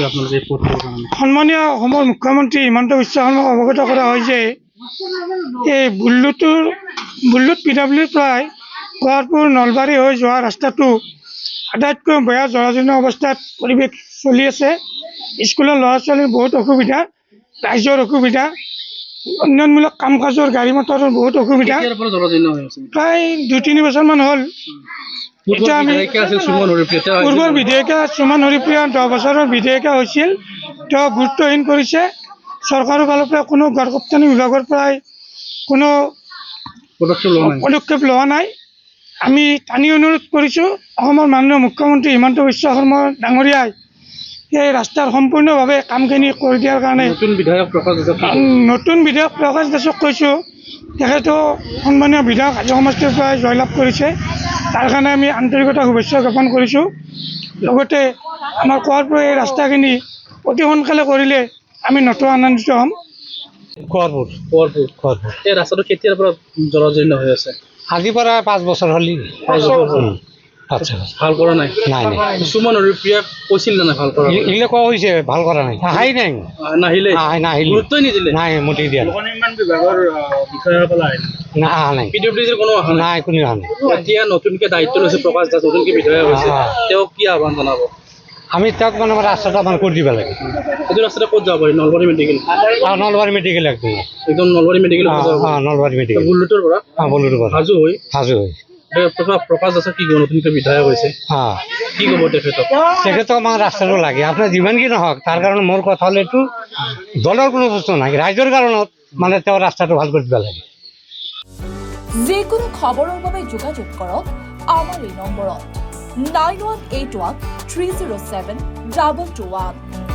আপোনালোকে এই পথটোৰ কাৰণে? সন্মানীয় অসমৰ মুখ্যমন্ত্ৰী হিমন্ত বিশ্ব শৰ্মাক অৱগত কৰা হয় যে এই বুল্লুট PWৰ পৰাই গড়পুৰ নলবাৰী হৈ যোৱা ৰাস্তাটো আটাইতকৈ বেয়া জৰাজীৰ্ণ অৱস্থাত পৰিৱেশ চলি আছে। স্কুলৰ ল'ৰা ছোৱালীৰ বহুত অসুবিধা, ৰাইজৰ অসুবিধা, উন্নয়নমূলক কাম কাজৰ গাড়ী মটৰৰ বহুত অসুবিধা। কেতিয়াৰ পৰা জৰাজীৰ্ণ হৈ আছে? প্ৰায় 2-3 বছৰমান হ'ল। এতিয়া আমি পূৰ্বৰ বিধেয়িকা সুমন হৰিপ্ৰিয়া 10 বছৰৰ বিধেয়িকা হৈছিল, তেওঁ গুৰুত্বহীন কৰিছে। চৰকাৰৰ ফালৰ পৰা কোনো গড় ৰপ্তানি বিভাগৰ পৰাই কোনো পদক্ষেপ লোৱা নাই। আমি টানি অনুৰোধ কৰিছোঁ অসমৰ মাননীয় মুখ্যমন্ত্ৰী হিমন্ত বিশ্ব শৰ্মা ডাঙৰীয়াই এই ৰাস্তাৰ সম্পূৰ্ণভাৱে কামখিনি কৰি দিয়াৰ কাৰণে। নতুন বিধায়ক প্ৰকাশ দাসক কৈছোঁ, তেখেতেও সন্মানীয় বিধায়ক হাজো সমষ্টিৰ পৰাই জয়লাভ কৰিছে। তাৰ কাৰণে আমি আন্তৰিকতা শুভেচ্ছা জ্ঞাপন কৰিছোঁ। লগতে আমাৰ কোৱাৰপুৰ এই ৰাস্তাখিনি অতি সোনকালে কৰিলে আমি নথৈ আনন্দিত হ'ম। কোৱাৰপুৰ এই ৰাস্তাটো কেতিয়াৰ পৰা জৰাজীৰ্ণ হৈ আছে? আজিৰ পৰা 5 বছৰ হ'ল। আচ্ছা, ভাল কৰা নাই? নাই সুমন হৰিপ্ৰিয়াক কৈছিল নে নাই ভাল কৰা? এইগিলা কোৱা হৈছে, ভাল কৰা নাই, আহাই নাই, নাহিলে গুৰুত্বই নিদিলে। নাই মুঠি দিয়া লোক নিৰ্মাণ বিভাগৰ বিষয়াসকল না অহা নাই, PWDৰ কোনো অহা নাই, কোনো অহা নাই। এতিয়া নতুনকে দায়িত্ব লৈছে প্ৰকাশ দাস, নতুনকে বিধায়ক হৈছে, তেওঁক কি আহ্বান জনাব? আমি তেওঁক মানে ৰাস্তাটো আমাৰ কৰি দিব লাগে। এইটো ৰাস্তাতে ক'ত যাব পাৰি? নলবাৰী মেডিকেল? নলবাৰী মেডিকেল একদম নলবাৰী মেডিকেল? নলবাৰী মেডিকেল বুল্লুটৰ পৰা হাজো হৈ প্ৰকাশ দাসৰ কি ক'ব? নতুনকে বিধায়ক হৈছে, কি ক'ব তেখেতক আমাক ৰাস্তাটো লাগে। আপোনাৰ যিমান কি নহওক, তাৰ কাৰণে মোৰ কথা হ'ল এইটো দলৰ কোনো বস্তু নাই, ৰাইজৰ কাৰণত মানে তেওঁ ৰাস্তাটো ভাল কৰি দিব লাগে। যিকোনো খবৰৰ বাবে যোগাযোগ কৰক আমাৰ এই নম্বৰত 9181 307 221।